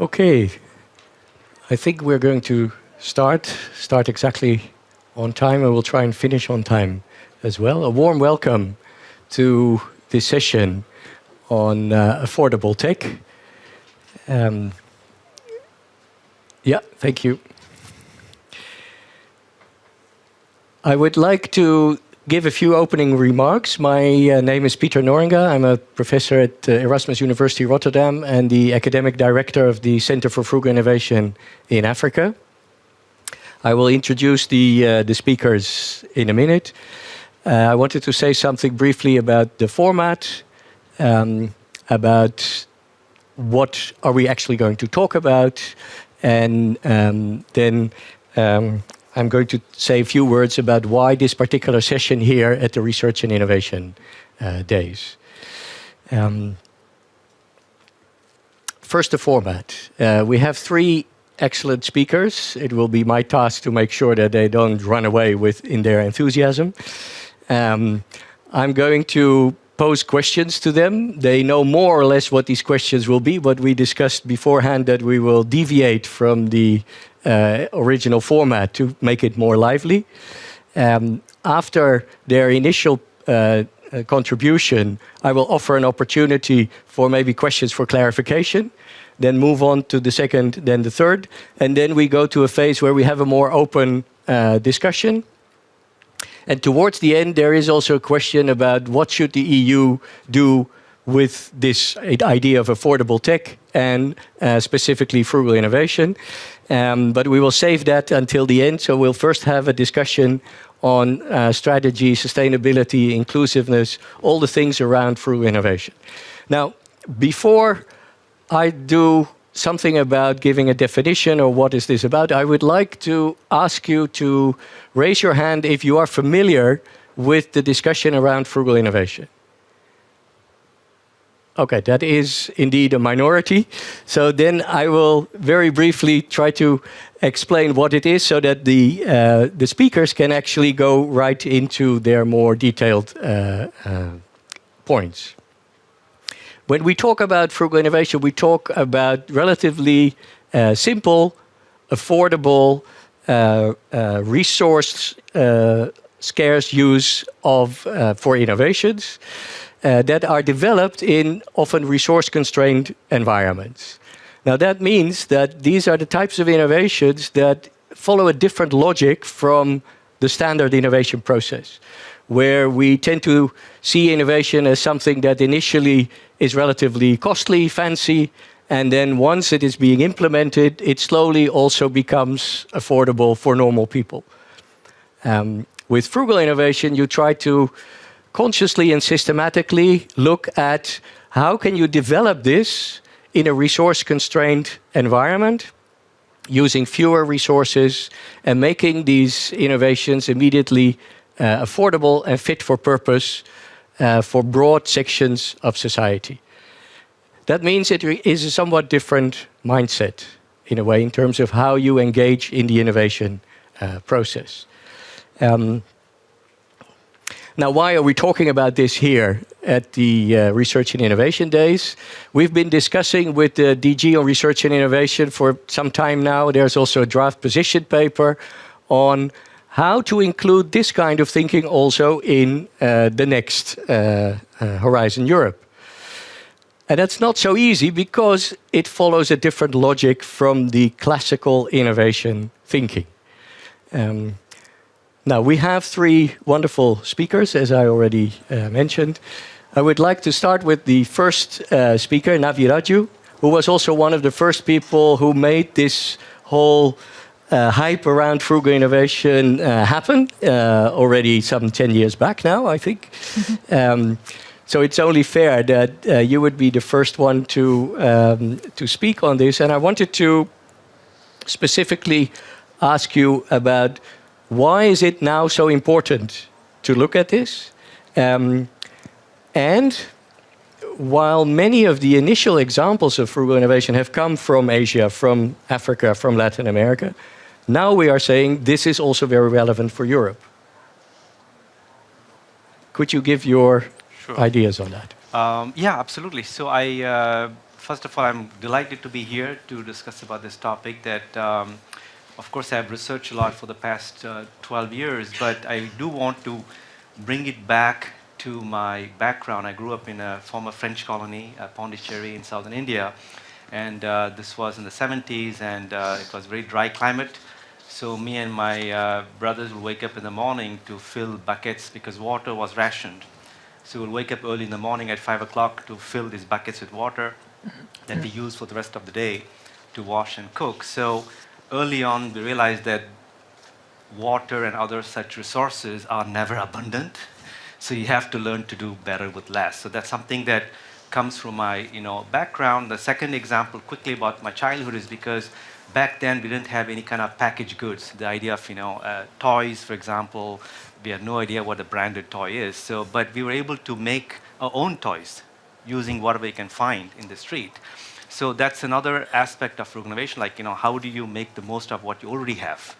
Okay, I think we're going to start exactly on time, and we'll try and finish on time as well. A warm welcome to this session on affordable tech. Yeah, thank you. I would like to give a few opening remarks. My name is Pieter Noringa. I'm a professor at Erasmus University Rotterdam and the academic director of the Center for Frugal Innovation in Africa. I will introduce the speakers in a minute. I wanted to say something briefly about the format, about what are we actually going to talk about, and then I'm going to say a few words about why this particular session here at the Research and Innovation Days. First, the format. We have three excellent speakers. It will be my task to make sure that they don't run away in their enthusiasm. I'm going to pose questions to them. They know more or less what these questions will be, but we discussed beforehand that we will deviate from the original format to make it more lively. After their initial contribution, I will offer an opportunity for maybe questions for clarification, then move on to the second, then the third, and then we go to a phase where we have a more open discussion. And towards the end, there is also a question about what should the EU do with this idea of affordable tech and specifically frugal innovation. But we will save that until the end. So we'll first have a discussion on strategy, sustainability, inclusiveness, all the things around frugal innovation. Now, before I do something about giving a definition or what is this about, I would like to ask you to raise your hand if you are familiar with the discussion around frugal innovation. Okay, that is indeed a minority. So then I will very briefly try to explain what it is so that the speakers can actually go right into their more detailed points. When we talk about frugal innovation, we talk about relatively simple, affordable, resource scarce use for innovations that are developed in often resource-constrained environments. Now that means that these are the types of innovations that follow a different logic from the standard innovation process, where we tend to see innovation as something that initially is relatively costly, fancy, and then once it is being implemented, it slowly also becomes affordable for normal people. With frugal innovation, you try to consciously and systematically look at how can you develop this in a resource-constrained environment, using fewer resources and making these innovations immediately affordable and fit for purpose for broad sections of society. That means it is a somewhat different mindset, in a way, in terms of how you engage in the innovation process. Now, why are we talking about this here at the Research and Innovation Days? We've been discussing with the DG on Research and Innovation for some time now. There's also a draft position paper on how to include this kind of thinking also in the next Horizon Europe. And that's not so easy because it follows a different logic from the classical innovation thinking. Now, we have three wonderful speakers, as I already mentioned. I would like to start with the first speaker, Navi Raju, who was also one of the first people who made this whole hype around frugal innovation happen, already some 10 years back now, I think. So it's only fair that you would be the first one to speak on this. And I wanted to specifically ask you about why is it now so important to look at this? And while many of the initial examples of frugal innovation have come from Asia, from Africa, from Latin America, now we are saying this is also very relevant for Europe. Could you give your ideas on that? Yeah, absolutely. So I first of all, I'm delighted to be here to discuss about this topic that, of course, I've researched a lot for the past 12 years, but I do want to bring it back to my background. I grew up in a former French colony, Pondicherry in southern India, and this was in the 70s, and it was very dry climate. So me and my brothers would wake up in the morning to fill buckets because water was rationed. So we'll wake up early in the morning at 5 o'clock to fill these buckets with water that we use for the rest of the day to wash and cook. So early on, we realized that water and other such resources are never abundant. So you have to learn to do better with less. So that's something that comes from my background. The second example quickly about my childhood is because back then we didn't have any kind of packaged goods. The idea of toys, for example, we had no idea what a branded toy is. So, but we were able to make our own toys using whatever you can find in the street. So that's another aspect of frugal innovation, like how do you make the most of what you already have,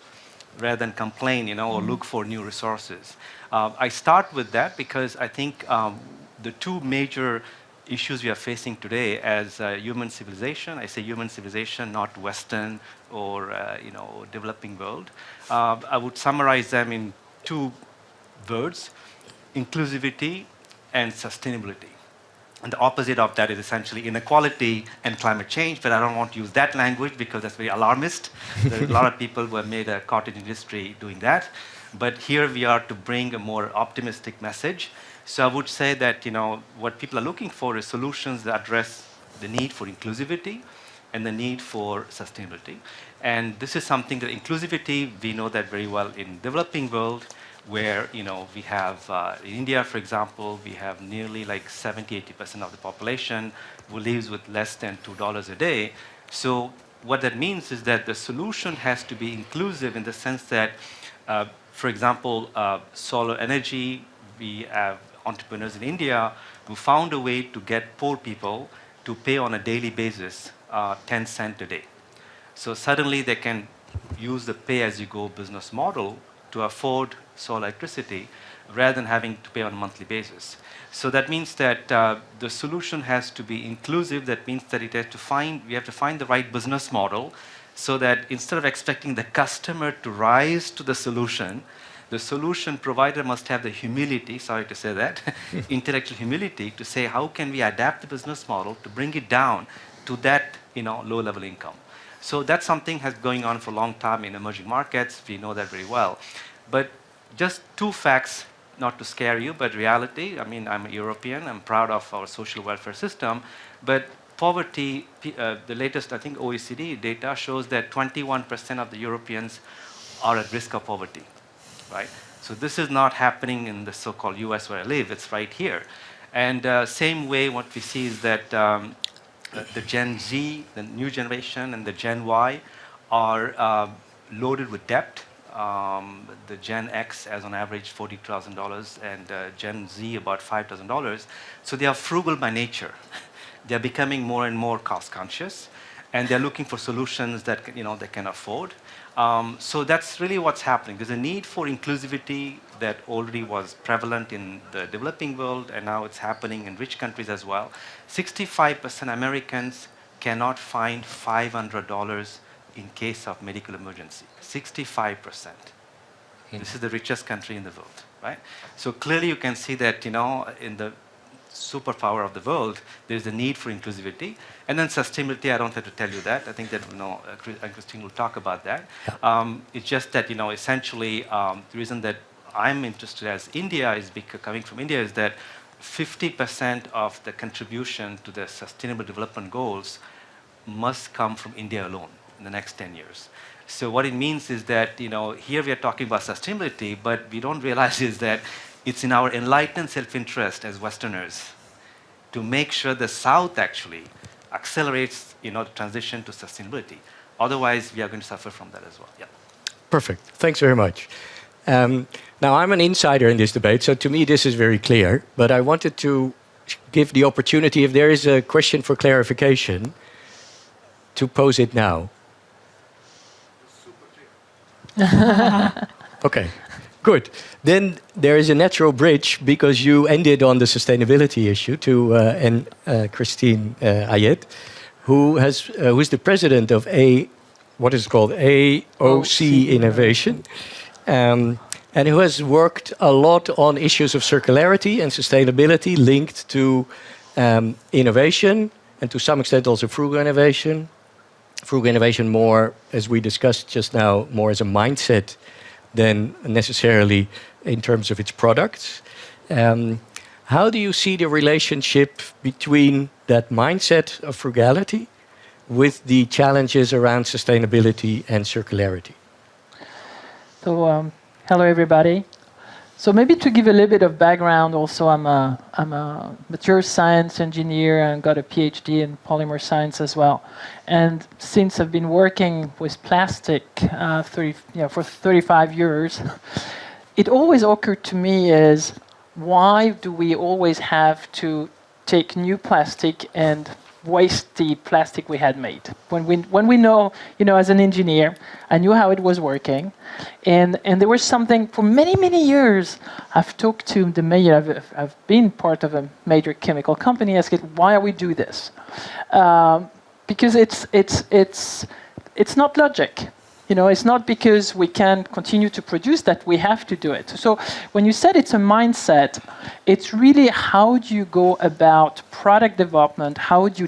rather than complain, or look for new resources. I start with that because I think the two major issues we are facing today as human civilization, I say human civilization, not Western or developing world, I would summarize them in two words: inclusivity and sustainability. And the opposite of that is essentially inequality and climate change, but I don't want to use that language because that's very alarmist. There are a lot of people who have made a cottage industry doing that. But here we are to bring a more optimistic message. So I would say that what people are looking for is solutions that address the need for inclusivity and the need for sustainability. And this is something that inclusivity, we know that very well in developing world, where we have in India, for example, we have nearly like 70-80% of the population who lives with less than $2 a day. So what that means is that the solution has to be inclusive in the sense that, for example, solar energy, we have entrepreneurs in India who found a way to get poor people to pay on a daily basis 10 cents a day. So suddenly they can use the pay-as-you-go business model to afford solar electricity rather than having to pay on a monthly basis. So that means that the solution has to be inclusive. That means that we have to find the right business model so that instead of expecting the customer to rise to the solution provider must have the humility, sorry to say that, intellectual humility to say how can we adapt the business model to bring it down to that low-level income. So that's something has going on for a long time in emerging markets. We know that very well. But just two facts, not to scare you, but reality. I mean, I'm a European. I'm proud of our social welfare system. But poverty, the latest, I think, OECD data shows that 21% of the Europeans are at risk of poverty, right? So this is not happening in the so-called US where I live. It's right here. And same way, what we see is that the Gen Z, the new generation, and the Gen Y are loaded with debt. The Gen X has on average $40,000 and Gen Z about $5,000. So they are frugal by nature. They are becoming more and more cost conscious, and they're looking for solutions that they can afford. So that's really what's happening. There's a need for inclusivity that already was prevalent in the developing world, and now it's happening in rich countries as well. 65% Americans cannot find $500 in case of medical emergency. 65%. This is the richest country in the world, right? So clearly you can see that, in the superpower of the world, there's a need for inclusivity. And then sustainability, I don't have to tell you that. I think that, Christine will talk about that. It's just that, essentially, the reason that I'm interested as India is coming from India is that 50% of the contribution to the Sustainable Development Goals must come from India alone in the next 10 years. So what it means is that, here we are talking about sustainability, but we don't realize is that it's in our enlightened self-interest as Westerners to make sure the South actually accelerates, the transition to sustainability. Otherwise, we are going to suffer from that as well. Yeah. Perfect. Thanks very much. Now, I'm an insider in this debate, so to me this is very clear. But I wanted to give the opportunity, if there is a question for clarification, to pose it now. Okay, good. Then there is a natural bridge because you ended on the sustainability issue to and Christine Ayet. who is the president of what is called AOC Innovation, and who has worked a lot on issues of circularity and sustainability linked to innovation and to some extent also frugal innovation. Frugal innovation more, as we discussed just now, more as a mindset than necessarily in terms of its products. How do you see the relationship between that mindset of frugality with the challenges around sustainability and circularity? So, hello everybody. So maybe to give a little bit of background, also I'm a material science engineer and got a PhD in polymer science as well. And since I've been working with plastic for 35 years, it always occurred to me is, why do we always have to take new plastic and waste the plastic we had made? When we know, as an engineer, I knew how it was working, and there was something for many years. I've talked to the mayor. I've been part of a major chemical company. Asking why we do this, because it's not logic. It's not because we can continue to produce that we have to do it. So when you said it's a mindset, it's really how do you go about product development? How do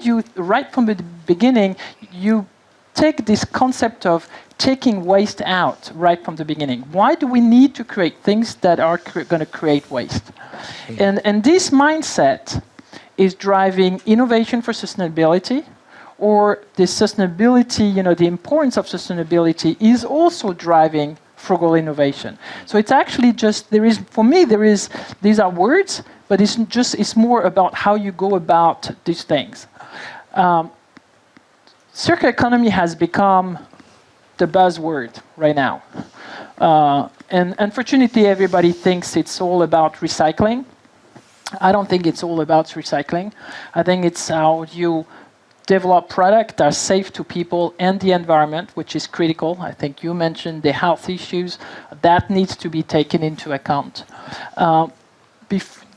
you, right from the beginning, you take this concept of taking waste out right from the beginning. Why do we need to create things that are going to create waste? And this mindset is driving innovation for sustainability, or the sustainability, the importance of sustainability is also driving frugal innovation. So it's actually just, these are words, but it's more about how you go about these things. Circular economy has become the buzzword right now. And unfortunately, everybody thinks it's all about recycling. I don't think it's all about recycling. I think it's how you develop products that are safe to people and the environment, which is critical. I think you mentioned the health issues. That needs to be taken into account.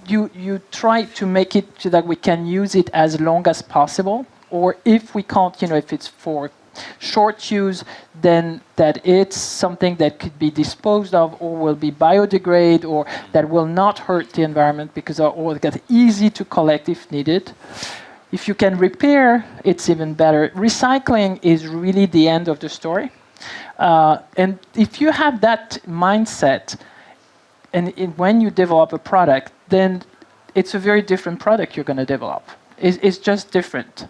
You try to make it so that we can use it as long as possible, or if we can't, if it's for short use, then that it's something that could be disposed of or will be biodegraded or that will not hurt the environment because or get easy to collect if needed. If you can repair, it's even better. Recycling is really the end of the story. And if you have that mindset, and when you develop a product, then it's a very different product you're going to develop. It's just different.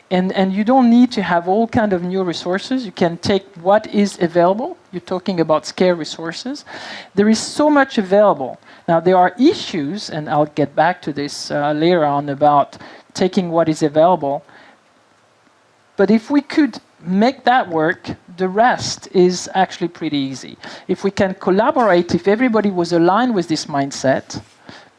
And you don't need to have all kind of new resources. You can take what is available. You're talking about scarce resources. There is so much available. Now, there are issues, and I'll get back to this later on, about taking what is available. But if we could make that work, the rest is actually pretty easy. If we can collaborate, if everybody was aligned with this mindset,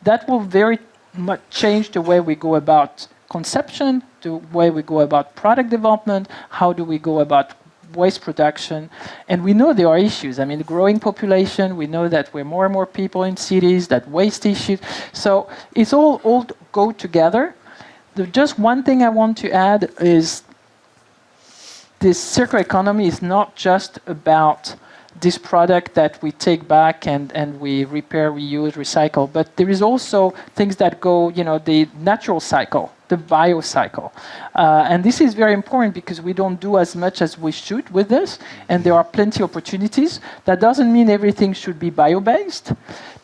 that will very much change the way we go about conception, the way we go about product development, how do we go about waste production. And we know there are issues. I mean, the growing population, we know that we're more and more people in cities, that waste issues. So it's all go together. Just one thing I want to add is this circular economy is not just about this product that we take back and we repair, reuse, recycle, but there is also things that go, the natural cycle, the biocycle. And this is very important because we don't do as much as we should with this, and there are plenty of opportunities. That doesn't mean everything should be bio-based,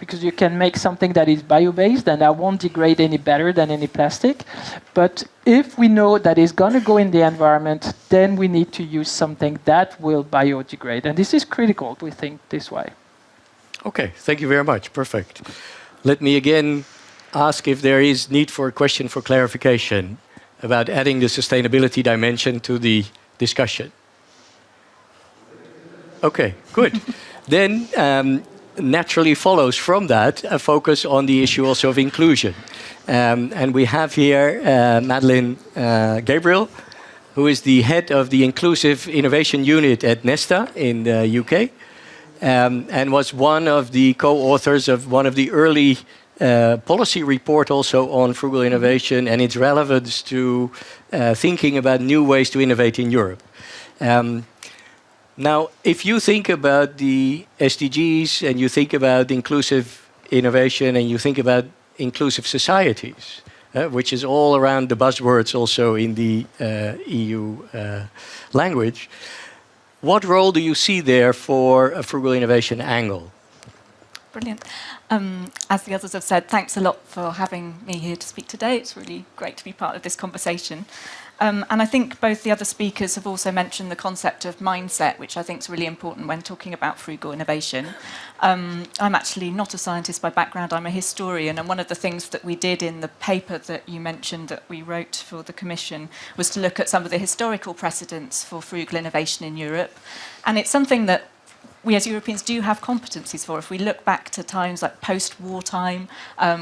because you can make something that is bio-based and that won't degrade any better than any plastic. But if we know that it's going to go in the environment, then we need to use something that will biodegrade. And this is critical, we think, this way. Okay, thank you very much. Perfect. Let me again ask if there is need for a question for clarification about adding the sustainability dimension to the discussion. Okay, good. Then naturally follows from that a focus on the issue also of inclusion. And we have here Madeleine Gabriel, who is the head of the Inclusive Innovation Unit at Nesta in the UK, and was one of the co-authors of one of the early policy report also on frugal innovation and its relevance to thinking about new ways to innovate in Europe. Now, if you think about the SDGs and you think about inclusive innovation and you think about inclusive societies, which is all around the buzzwords also in the EU language, what role do you see there for a frugal innovation angle? Brilliant. As the others have said, thanks a lot for having me here to speak today. It's really great to be part of this conversation. And I think both the other speakers have also mentioned the concept of mindset, which I think is really important when talking about frugal innovation. I'm actually not a scientist by background, I'm a historian, and one of the things that we did in the paper that you mentioned that we wrote for the Commission was to look at some of the historical precedents for frugal innovation in Europe. And it's something that we as Europeans do have competencies for. If we look back to times like post-war time,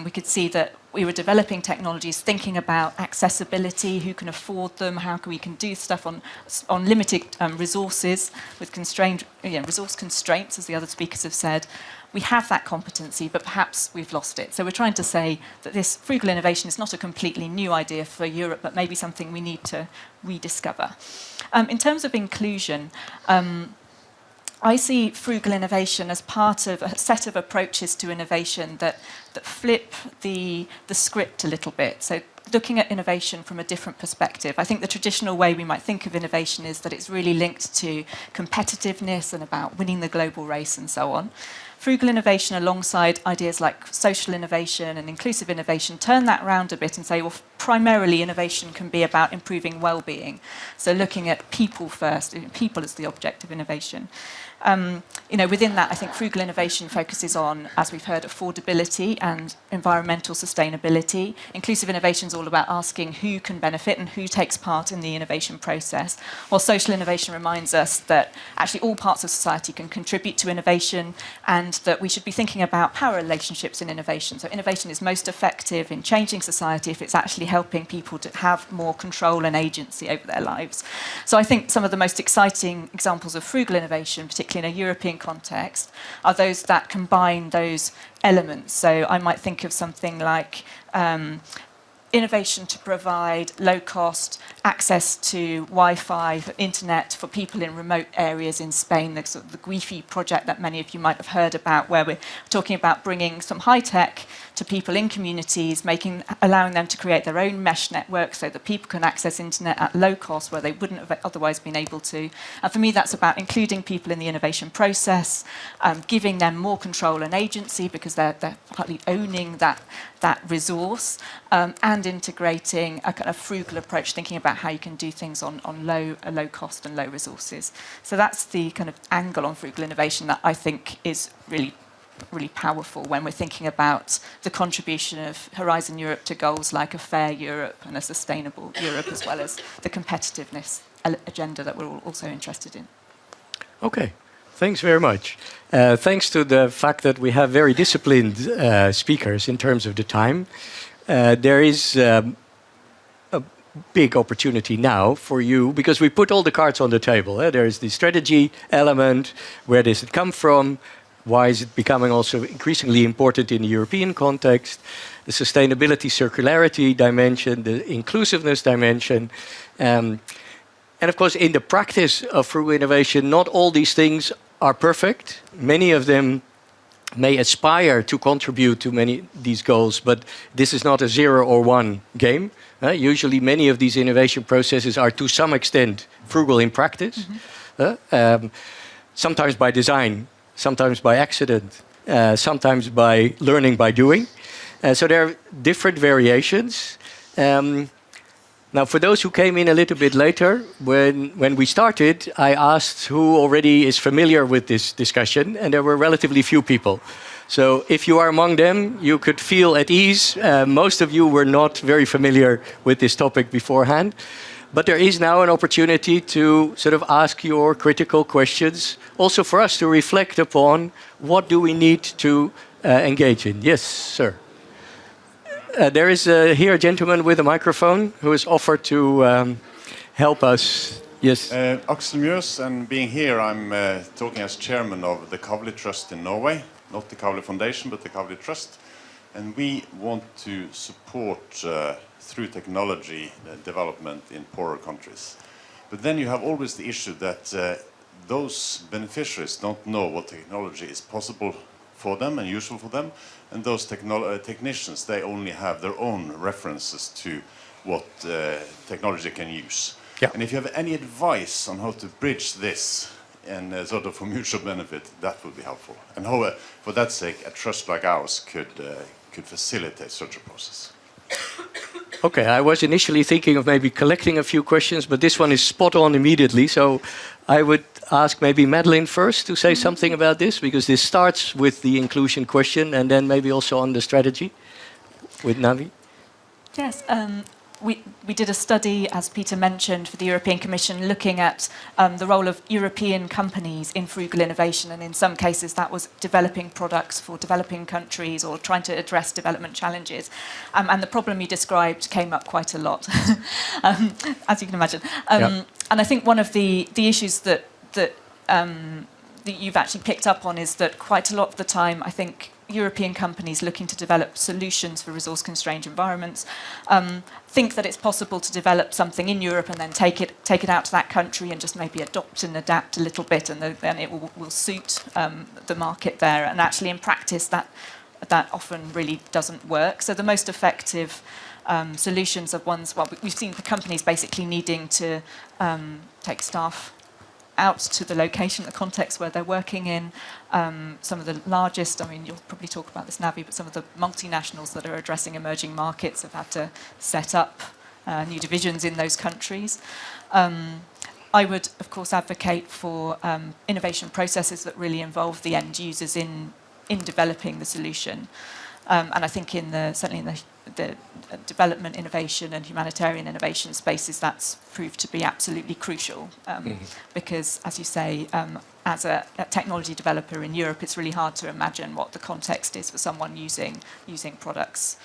we could see that we were developing technologies thinking about accessibility, who can afford them, how we can do stuff on limited resources with constrained resource constraints, as the other speakers have said. We have that competency, but perhaps we've lost it. So we're trying to say that this frugal innovation is not a completely new idea for Europe, but maybe something we need to rediscover. In terms of inclusion, I see frugal innovation as part of a set of approaches to innovation that flip the script a little bit. So looking at innovation from a different perspective. I think the traditional way we might think of innovation is that it's really linked to competitiveness and about winning the global race and so on. Frugal innovation alongside ideas like social innovation and inclusive innovation turn that around a bit and say, well, primarily innovation can be about improving well-being. So looking at people first, people as the object of innovation. Within that, I think frugal innovation focuses on, as we've heard, affordability and environmental sustainability. Inclusive innovation is all about asking who can benefit and who takes part in the innovation process, while social innovation reminds us that actually all parts of society can contribute to innovation and that we should be thinking about power relationships in innovation. So innovation is most effective in changing society if it's actually helping people to have more control and agency over their lives. So I think some of the most exciting examples of frugal innovation, particularly in a European context, are those that combine those elements. So I might think of something like innovation to provide low-cost access to Wi-Fi, for internet for people in remote areas in Spain, the sort of the Wi-Fi project that many of you might have heard about, where we're talking about bringing some high-tech to people in communities, allowing them to create their own mesh network so that people can access internet at low cost where they wouldn't have otherwise been able to. And for me, that's about including people in the innovation process, giving them more control and agency because they're partly owning that resource, and integrating a kind of frugal approach, thinking about how you can do things on low cost and low resources. So that's the kind of angle on frugal innovation that I think is really powerful when we're thinking about the contribution of Horizon Europe to goals like a fair Europe and a sustainable Europe, as well as the competitiveness agenda that we're all also interested in. Okay. Thanks very much. Thanks to the fact that we have very disciplined speakers in terms of the time, there is a big opportunity now for you, because we put all the cards on the table. There is the strategy element, where does it come from, why is it becoming also increasingly important in the European context, the sustainability, circularity dimension, the inclusiveness dimension, and of course, in the practice of frugal innovation, not all these things are perfect. Many of them may aspire to contribute to many of these goals, but this is not a 0 or 1 game. Usually, many of these innovation processes are to some extent frugal in practice, sometimes by design, sometimes by accident, sometimes by learning by doing. So there are different variations. Now, for those who came in a little bit later, when we started, I asked who already is familiar with this discussion, and there were relatively few people. So if you are among them, you could feel at ease. Most of you were not very familiar with this topic beforehand. But there is now an opportunity to sort of ask your critical questions, also for us to reflect upon what do we need to engage in. Yes, sir. There is here a gentleman with a microphone who has offered to help us. Yes. Axel Mjøs, and being here, I'm talking as chairman of the Kavli Trust in Norway, not the Kavli Foundation, but the Kavli Trust. And we want to support through technology development in poorer countries. But then you have always the issue that those beneficiaries don't know what technology is possible for them and useful for them, and those technicians, they only have their own references to what technology can use. Yeah. And if you have any advice on how to bridge this and sort of for mutual benefit, that would be helpful. And how, for that sake, a trust like ours could facilitate such a process. Okay, I was initially thinking of maybe collecting a few questions, but this one is spot on immediately. So I would ask maybe Madeline first to say something about this, because this starts with the inclusion question and then maybe also on the strategy with Navi. Yes, we did a study, as Peter mentioned, for the European Commission looking at the role of European companies in frugal innovation, and in some cases that was developing products for developing countries or trying to address development challenges. And the problem you described came up quite a lot, as you can imagine. And I think one of the issues that you've actually picked up on is that quite a lot of the time, I think, European companies looking to develop solutions for resource-constrained environments think that it's possible to develop something in Europe and then take it out to that country and just maybe adopt and adapt a little bit, and then it will suit the market there. And actually, in practice, that often really doesn't work. So the most effective solutions are ones, well, we've seen the companies basically needing to take staff out to the location, the context where they're working in. Some of the largest, I mean, you'll probably talk about this, Navi, but some of the multinationals that are addressing emerging markets have had to set up new divisions in those countries. I would, of course, advocate for innovation processes that really involve the end users in developing the solution. And I think certainly in the development innovation and humanitarian innovation spaces, that's proved to be absolutely crucial. Because, as you say, as a technology developer in Europe, it's really hard to imagine what the context is for someone using products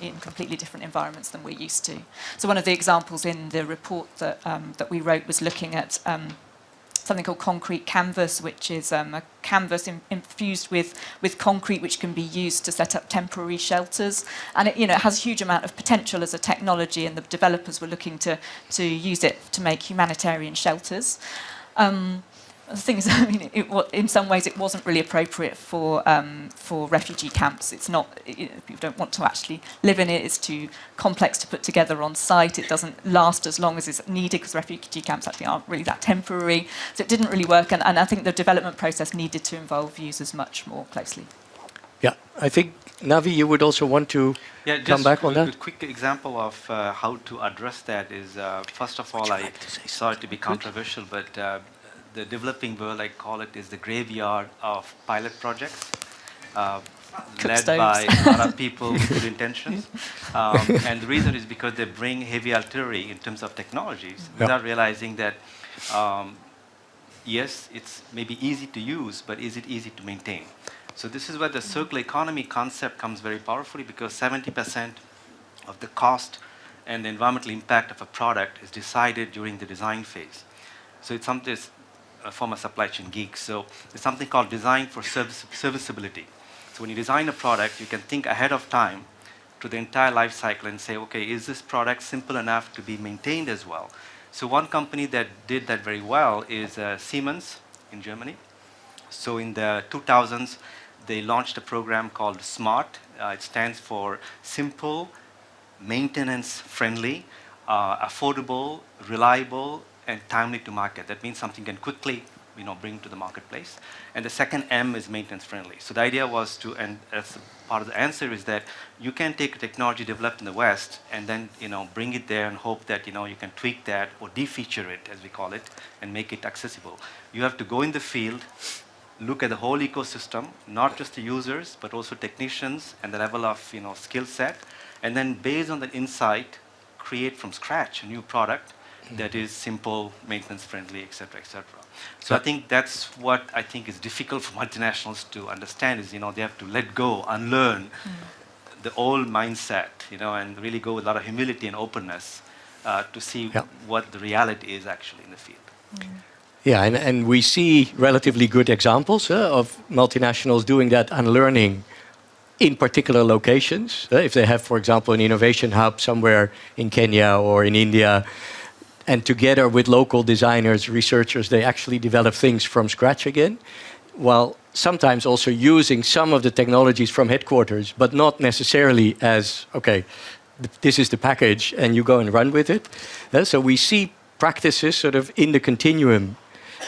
in completely different environments than we're used to. So one of the examples in the report that we wrote was looking at something called concrete canvas, which is a canvas infused with concrete, which can be used to set up temporary shelters. And it has a huge amount of potential as a technology, and the developers were looking to use it to make humanitarian shelters. The thing is, I mean, in some ways, it wasn't really appropriate for refugee camps. It's not. People don't want to actually live in it. It's too complex to put together on site. It doesn't last as long as is needed, because refugee camps actually aren't really that temporary. So it didn't really work. And I think the development process needed to involve users much more closely. Yeah, I think Navi, you would also want to come back on that. A quick example of how to address that is, first of all, sorry to be controversial, but the developing world, I call it, is the graveyard of pilot projects led by Arab people with good intentions. And the reason is because they bring heavy artillery in terms of technologies without realizing that, yes, it's maybe easy to use, but is it easy to maintain? So this is where the circular economy concept comes very powerfully, because 70% of the cost and the environmental impact of a product is decided during the design phase. So it's something, a former supply chain geek. So there's something called design for serviceability. So when you design a product, you can think ahead of time to the entire life cycle and say, okay, is this product simple enough to be maintained as well? So one company that did that very well is Siemens in Germany. So in the 2000s, they launched a program called SMART. It stands for Simple, Maintenance-Friendly, Affordable, Reliable, and timely to market. That means something can quickly, bring to the marketplace. And the second M is maintenance friendly. So the idea was to, and as part of the answer is that you can take a technology developed in the West and then, bring it there and hope that, you can tweak that or de-feature it, as we call it, and make it accessible. You have to go in the field, look at the whole ecosystem, not just the users, but also technicians and the level of, skill set, and then based on the insight, create from scratch a new product that is simple, maintenance-friendly, et cetera, et cetera. So I think that's what I think is difficult for multinationals to understand is, they have to let go, unlearn the old mindset, and really go with a lot of humility and openness to see what the reality is actually in the field. Yeah, and we see relatively good examples of multinationals doing that unlearning in particular locations. If they have, for example, an innovation hub somewhere in Kenya or in India, and together with local designers, researchers, they actually develop things from scratch again, while sometimes also using some of the technologies from headquarters, but not necessarily as, okay, this is the package and you go and run with it. So we see practices sort of in the continuum,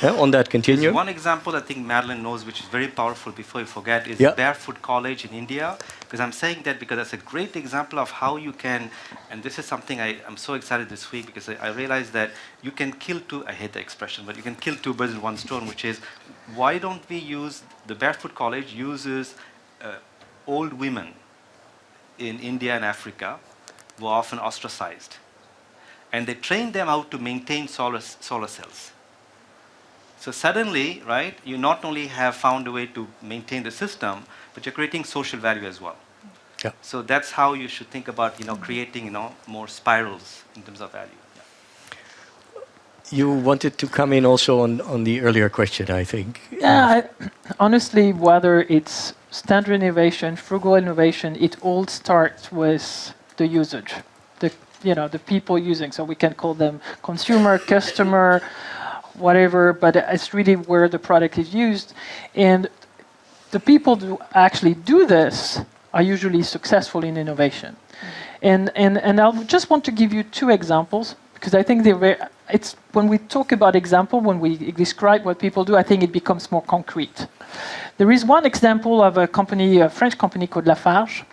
on that continuum. There's one example I think Madeline knows, which is very powerful, before you forget, is Barefoot College in India. Because I'm saying that because that's a great example of how you can, and this is something I'm so excited this week, because I realized that you can kill two, I hate the expression, but you can kill two birds with one stone, which is, why don't we use, the Barefoot College uses old women in India and Africa who are often ostracized. And they train them how to maintain solar cells. So suddenly, right, you not only have found a way to maintain the system, but you're creating social value as well. Yeah. So that's how you should think about, creating, more spirals in terms of value. Yeah. You wanted to come in also on the earlier question, I think. Yeah, honestly, whether it's standard innovation, frugal innovation, it all starts with the usage, the people using. So we can call them consumer, customer, whatever, but it's really where the product is used. And the people who actually do this are usually successful in innovation. And I just want to give you two examples, because I think it's when we talk about example, when we describe what people do, I think it becomes more concrete. There is one example of a French company called Lafarge,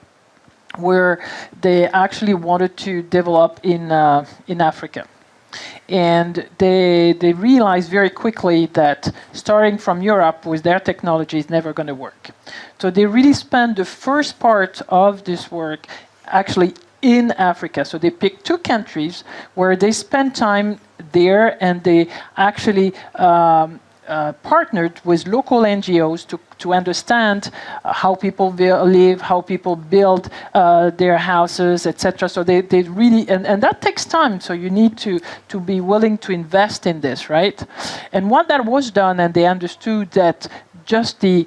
where they actually wanted to develop in Africa. And they realized very quickly that starting from Europe with their technology is never going to work. So they really spent the first part of this work actually in Africa. So they picked two countries where they spent time there, and they actually partnered with local NGOs to understand how people live, how people build their houses, etc. So they really, and that takes time, so you need to be willing to invest in this, right? And when that was done, and they understood that just the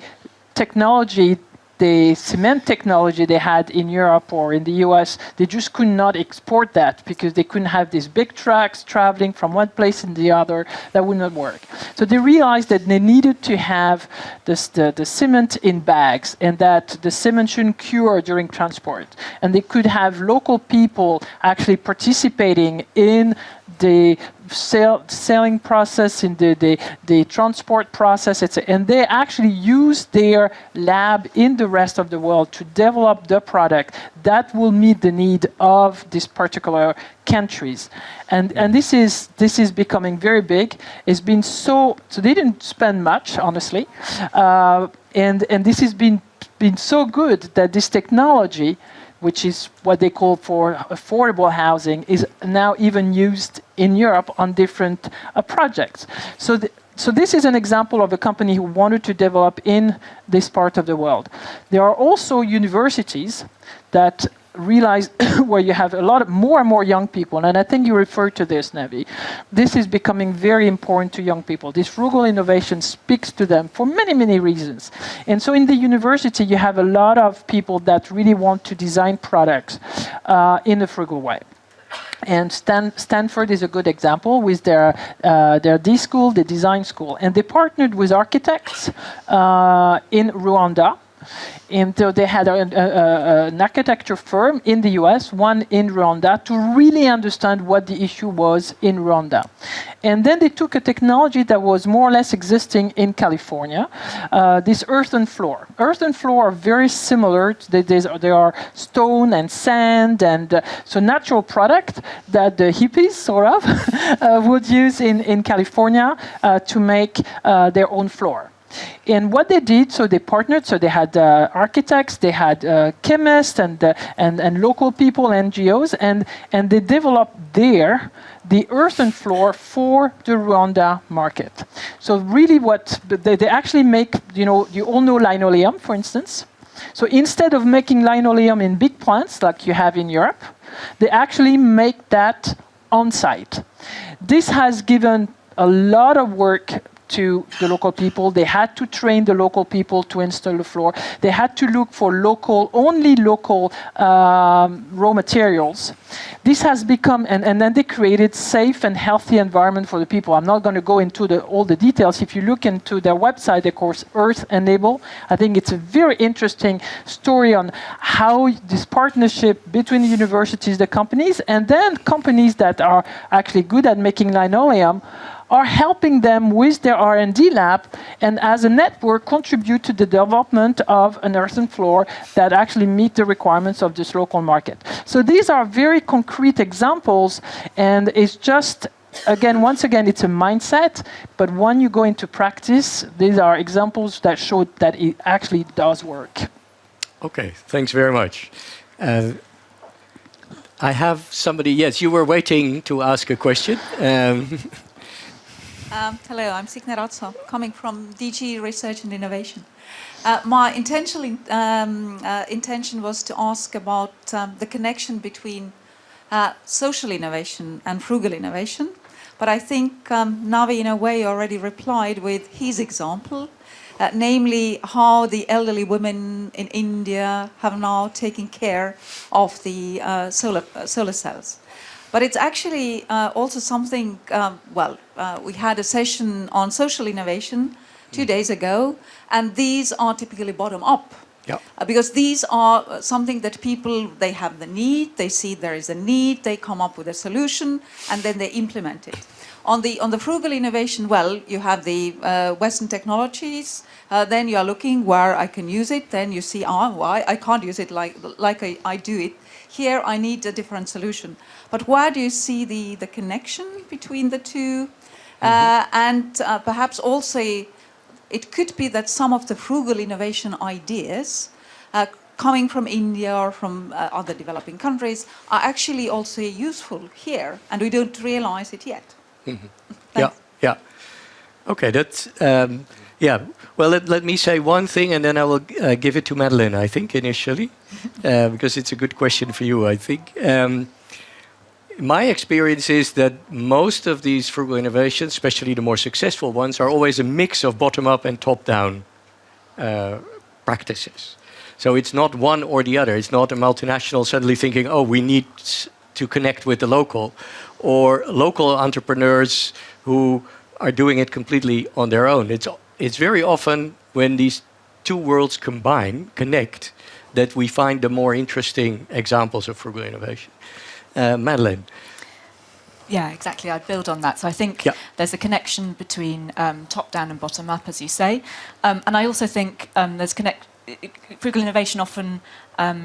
technology, the cement technology they had in Europe or in the US, they just could not export that because they couldn't have these big trucks traveling from one place in the other. That would not work. So they realized that they needed to have the cement in bags, and that the cement shouldn't cure during transport. And they could have local people actually participating in the selling process, in the transport process, etc. And they actually use their lab in the rest of the world to develop the product that will meet the need of these particular countries. And this is becoming very big. It's been so they didn't spend much, honestly, and this has been so good that this technology, which is what they call for affordable housing, is now even used in Europe on different projects. So this is an example of a company who wanted to develop in this part of the world. There are also universities that realize where you have more and more young people, and I think you referred to this, Navi. This is becoming very important to young people. This frugal innovation speaks to them for many, many reasons. And so in the university, you have a lot of people that really want to design products in a frugal way. And Stanford is a good example with their D school, the design school. And they partnered with architects in Rwanda. And so they had an architecture firm in the US, one in Rwanda, to really understand what the issue was in Rwanda. And then they took a technology that was more or less existing in California, this earthen floor. Earthen floor are very similar. They are stone and sand, and so natural product that the hippies, sort of, would use in California to make their own floor. And what they did, so they partnered, so they had architects, they had chemists and local people, NGOs, and they developed there the earthen floor for the Rwanda market. So really what they actually make, you all know linoleum, for instance. So instead of making linoleum in big plants like you have in Europe, they actually make that on site. This has given a lot of work to the local people. They had to train the local people to install the floor. They had to look for only local raw materials. This has become, and then they created safe and healthy environment for the people. I'm not going to go into all the details. If you look into their website, of course, Earth Enable, I think it's a very interesting story on how this partnership between the universities, the companies, and then companies that are actually good at making linoleum are helping them with their R&D lab, and as a network contribute to the development of an earthen floor that actually meet the requirements of this local market. So these are very concrete examples, and it's just, once again, it's a mindset, but when you go into practice, these are examples that show that it actually does work. Okay, thanks very much. I have somebody, yes, you were waiting to ask a question. Hello, I'm Signe Ratso, coming from DG Research and Innovation. My intention was to ask about the connection between social innovation and frugal innovation. But I think Navi, in a way, already replied with his example, namely how the elderly women in India have now taken care of the solar cells. But it's actually also something, we had a session on social innovation 2 days ago, and these are typically bottom-up. Yep. Because these are something that people, they have the need, they see there is a need, they come up with a solution, and then they implement it. On the frugal innovation, you have the Western technologies, then you are looking where I can use it, then you see, why I can't use it like I do it. Here I need a different solution. But where do you see the connection between the two? And perhaps also it could be that some of the frugal innovation ideas coming from India or from other developing countries are actually also useful here, and we don't realize it yet. Yeah. Okay, that's, well, let me say one thing, and then I will give it to Madeleine, I think, initially, because it's a good question for you, I think. My experience is that most of these frugal innovations, especially the more successful ones, are always a mix of bottom-up and top-down practices. So it's not one or the other. It's not a multinational suddenly thinking, we need to connect with the local, or local entrepreneurs who are doing it completely on their own. It's very often when these two worlds connect, that we find the more interesting examples of frugal innovation. Madeleine. Yeah, exactly. I'd build on that. So I think there's a connection between top-down and bottom-up, as you say. And I also think frugal innovation often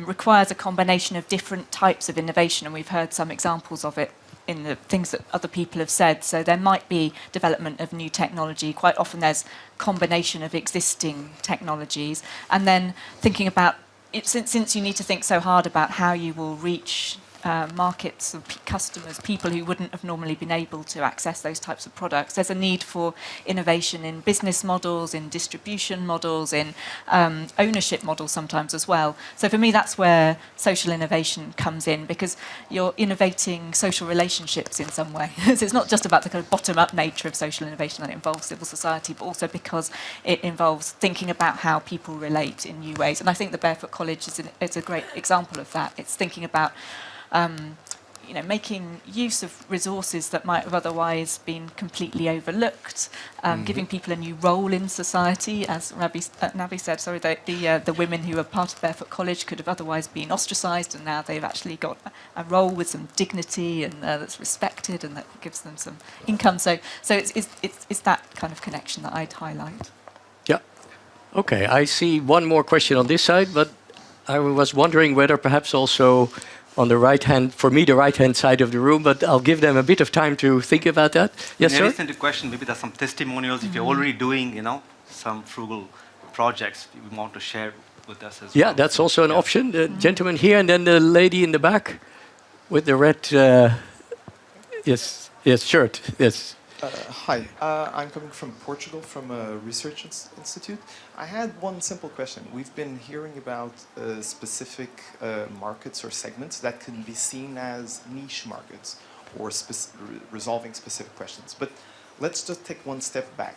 requires a combination of different types of innovation, and we've heard some examples of it in the things that other people have said. So there might be development of new technology. Quite often there's combination of existing technologies. And then thinking about, since you need to think so hard about how you will reach markets of customers, people who wouldn't have normally been able to access those types of products. There's a need for innovation in business models, in distribution models, in ownership models sometimes as well. So for me, that's where social innovation comes in, because you're innovating social relationships in some way. So it's not just about the kind of bottom-up nature of social innovation that involves civil society, but also because it involves thinking about how people relate in new ways. And I think the Barefoot College is a great example of that. It's thinking about making use of resources that might have otherwise been completely overlooked, giving people a new role in society, as Navi said. Sorry, the women who are part of Barefoot College could have otherwise been ostracised, and now they've actually got a role with some dignity and that's respected, and that gives them some income. So it's that kind of connection that I'd highlight. Yeah. Okay, I see one more question on this side, but I was wondering whether perhaps also on the right-hand, for me, the right-hand side of the room, but I'll give them a bit of time to think about that. Yes, sir? In relation to the question, maybe there's some testimonials. If you're already doing, some frugal projects, you want to share with us as well. Yeah, that's also an option. The gentleman here, and then the lady in the back with the red, shirt. Yes. Hi, I'm coming from Portugal, from a research institute. I had one simple question. We've been hearing about specific markets or segments that can be seen as niche markets or resolving specific questions. But let's just take one step back.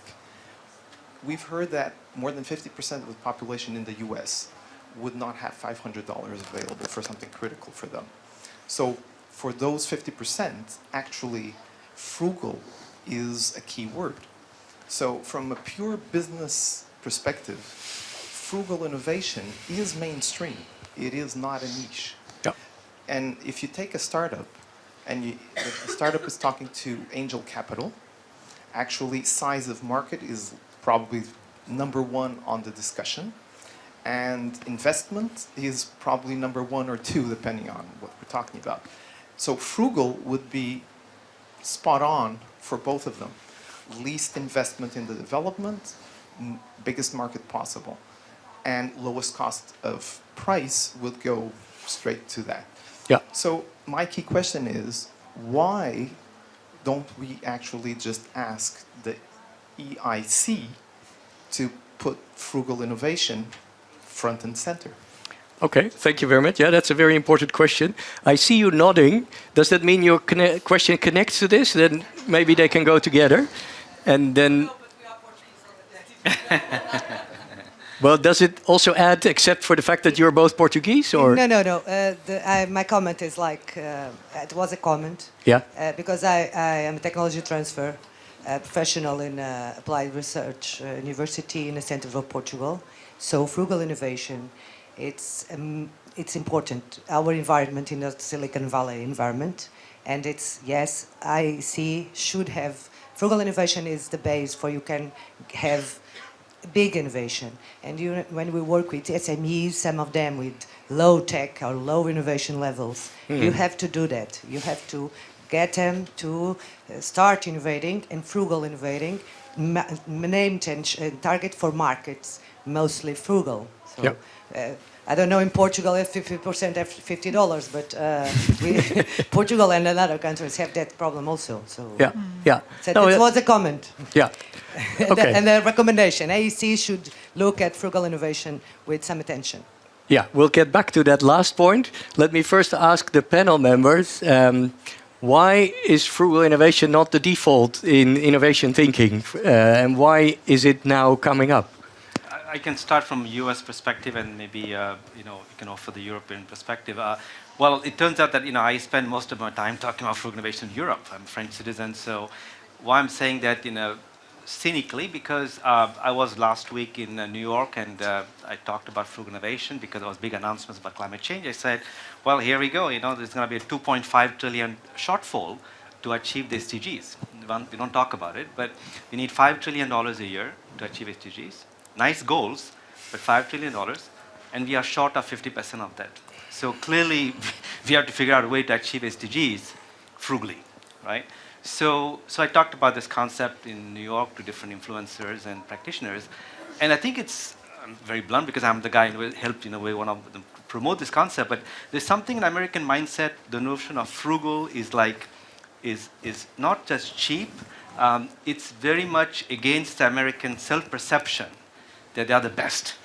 we've heard that more than 50% of the population in the US would not have $500 available for something critical for them. So for those 50%, actually, frugal is a key word. So from a pure business perspective, frugal innovation is mainstream. It is not a niche. Yep. And if you take a startup, and the startup is talking to angel capital, actually size of market is probably number one on the discussion. And investment is probably number one or two, depending on what we're talking about. So frugal would be spot on for both of them. Least investment in the development, biggest market possible. And lowest cost of price would go straight to that. Yeah. So my key question is, why don't we actually just ask the EIC to put frugal innovation front and center? Okay, thank you very much. Yeah, that's a very important question. I see you nodding. Does that mean your question connects to this? Then maybe they can go together. And then... Well, does it also add, except for the fact that you're both Portuguese, or? No. My comment is like, it was a comment. Yeah. Because I am a technology transfer professional in applied research university in the center of Portugal. So frugal innovation, it's important. Our environment in the Silicon Valley environment, and it's, yes, IC should have, frugal innovation is the base for you can have big innovation. And when we work with SMEs, some of them with low tech or low innovation levels, you have to do that. You have to get them to start innovating, and frugal innovating, named and target for markets, mostly frugal. So, yep. I don't know in Portugal if 50% have $50, but Portugal and other countries have that problem also. So yeah, yeah. So no, that was a comment. Yeah. Okay. And the recommendation, AEC should look at frugal innovation with some attention. Yeah, we'll get back to that last point. Let me first ask the panel members, why is frugal innovation not the default in innovation thinking? And why is it now coming up? I can start from a US perspective, and maybe you can offer the European perspective. Well, it turns out that I spend most of my time talking about frugal innovation in Europe. I'm a French citizen, so why I'm saying that cynically, because I was last week in New York, and I talked about frugal innovation because there was big announcements about climate change. I said, well, here we go. There's going to be a 2.5 trillion shortfall to achieve the SDGs. We don't talk about it, but we need $5 trillion a year to achieve SDGs. Nice goals, but $5 trillion, and we are short of 50% of that. So clearly, we have to figure out a way to achieve SDGs frugally, right? So I talked about this concept in New York to different influencers and practitioners, and I think it's very blunt because I'm the guy who helped one of them promote this concept. But there's something in American mindset. The notion of frugal is not just cheap. It's very much against American self-perception that they are the best.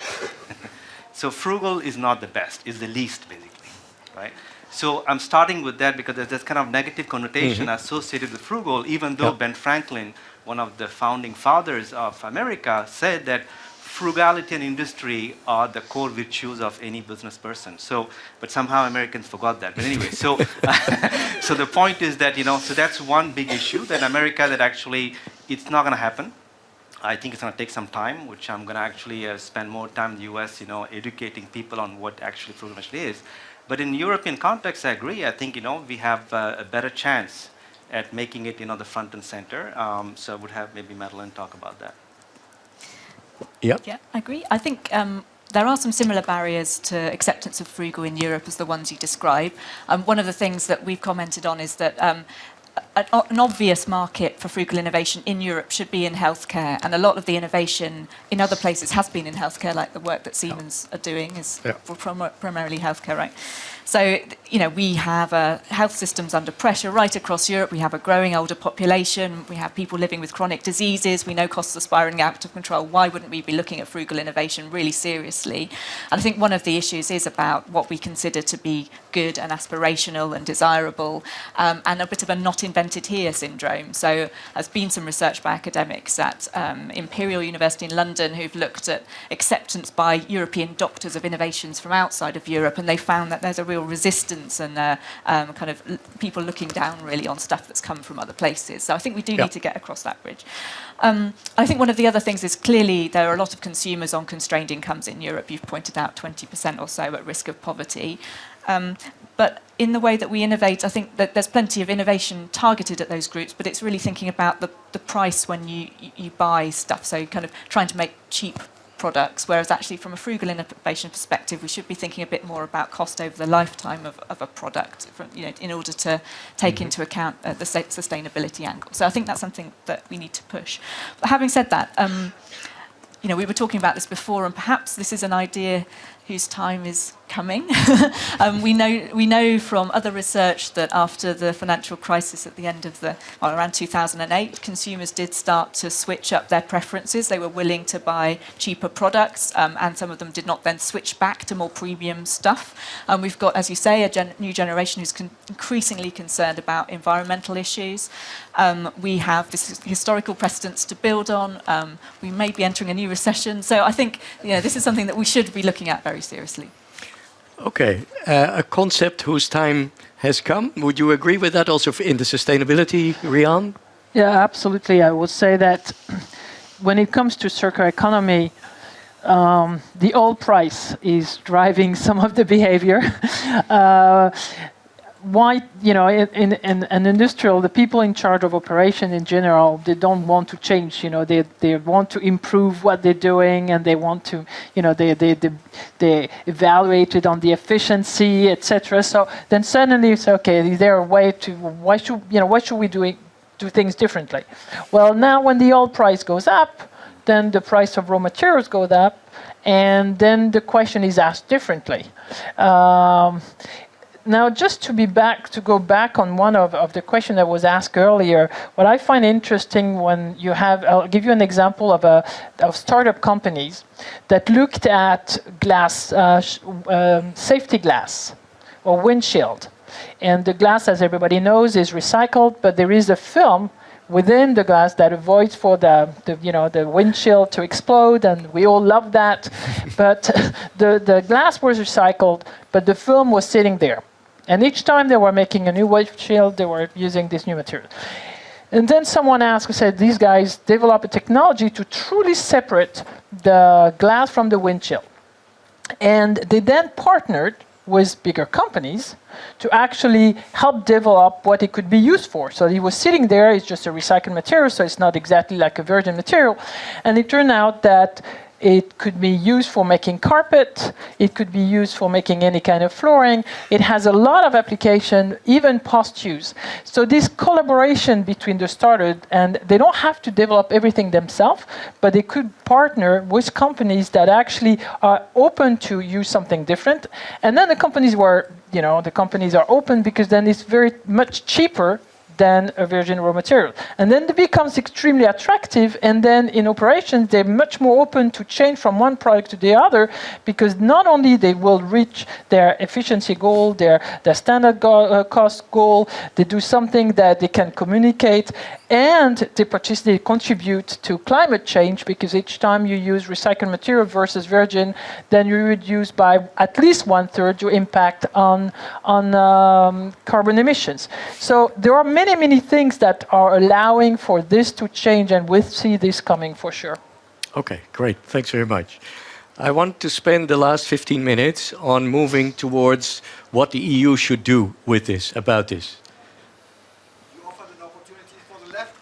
So frugal is not the best; it's the least, basically, right? So I'm starting with that because there's this kind of negative connotation associated with frugal, even though Ben Franklin, one of the founding fathers of America, said that frugality and industry are the core virtues of any business person. So, but somehow Americans forgot that. But anyway, so so the point is that, so that's one big issue that America, that actually it's not going to happen. I think it's going to take some time, which I'm going to actually spend more time in the US, educating people on what actually frugal innovation is. But in European context, I agree. I think, we have a better chance at making it, the front and center. So I would have maybe Madeline talk about that. Yeah. Yeah, I agree. I think there are some similar barriers to acceptance of frugal in Europe as the ones you describe. One of the things that we've commented on is that an obvious market for frugal innovation in Europe should be in healthcare, and a lot of the innovation in other places has been in healthcare, like the work that Siemens are doing is primarily healthcare, right? So, we have health systems under pressure right across Europe. We have a growing older population. We have people living with chronic diseases. We know costs are spiraling out of control. Why wouldn't we be looking at frugal innovation really seriously? And I think one of the issues is about what we consider to be good and aspirational and desirable, and a bit of a not invented here syndrome. So there's been some research by academics at Imperial University in London who've looked at acceptance by European doctors of innovations from outside of Europe, and they found that there's a real resistance and kind of people looking down really on stuff that's come from other places. So I think we do need to get across that bridge. I think one of the other things is clearly there are a lot of consumers on constrained incomes in Europe. You've pointed out 20% or so at risk of poverty. But in the way that we innovate, I think that there's plenty of innovation targeted at those groups, but it's really thinking about the price when you buy stuff. So kind of trying to make cheap products, whereas actually from a frugal innovation perspective, we should be thinking a bit more about cost over the lifetime of a product, in order to take into account the sustainability angle. So I think that's something that we need to push. But having said that, we were talking about this before, and perhaps this is an idea whose time is coming. We know from other research that after the financial crisis at the end of around 2008, consumers did start to switch up their preferences. They were willing to buy cheaper products, and some of them did not then switch back to more premium stuff. We've got, as you say, a new generation who's increasingly concerned about environmental issues. We have this historical precedents to build on. We may be entering a new recession. So I think this is something that we should be looking at very seriously. Okay, a concept whose time has come. Would you agree with that also in the sustainability, Rian? Yeah, absolutely. I would say that when it comes to circular economy, the oil price is driving some of the behavior. Why, in an industrial, the people in charge of operation in general, they don't want to change. They want to improve what they're doing, and they want to, they evaluate it on the efficiency, etc. So then suddenly it's okay. Is there a way to? Why should we do things differently? Well, now when the oil price goes up, then the price of raw materials goes up, and then the question is asked differently. Now, just to go back on one of the question that was asked earlier, what I find interesting when you have, I'll give you an example of startup companies that looked at glass, safety glass or windshield. And the glass, as everybody knows, is recycled, but there is a film within the glass that avoids for the windshield to explode, and we all love that. But the glass was recycled, but the film was sitting there. And each time they were making a new windshield, they were using this new material. And then someone said, these guys develop a technology to truly separate the glass from the windshield. And they then partnered with bigger companies to actually help develop what it could be used for. So it was sitting there, it's just a recycled material, so it's not exactly like a virgin material. And it turned out that it could be used for making carpet. It could be used for making any kind of flooring. It has a lot of application, even post-use. So this collaboration between the startup, and they don't have to develop everything themselves, but they could partner with companies that actually are open to use something different. And then the companies are open because then it's very much cheaper than a virgin raw material. And then it becomes extremely attractive, and then in operations, they're much more open to change from one product to the other, because not only they will reach their efficiency goal, their standard cost goal, they do something that they can communicate, and they contribute to climate change, because each time you use recycled material versus virgin, then you reduce by at least 1/3 your impact on carbon emissions. So there are many things that are allowing for this to change, and we see this coming for sure. Okay, great. Thanks very much. I want to spend the last 15 minutes on moving towards what the EU should do with this, about this. You offered an opportunity for the left.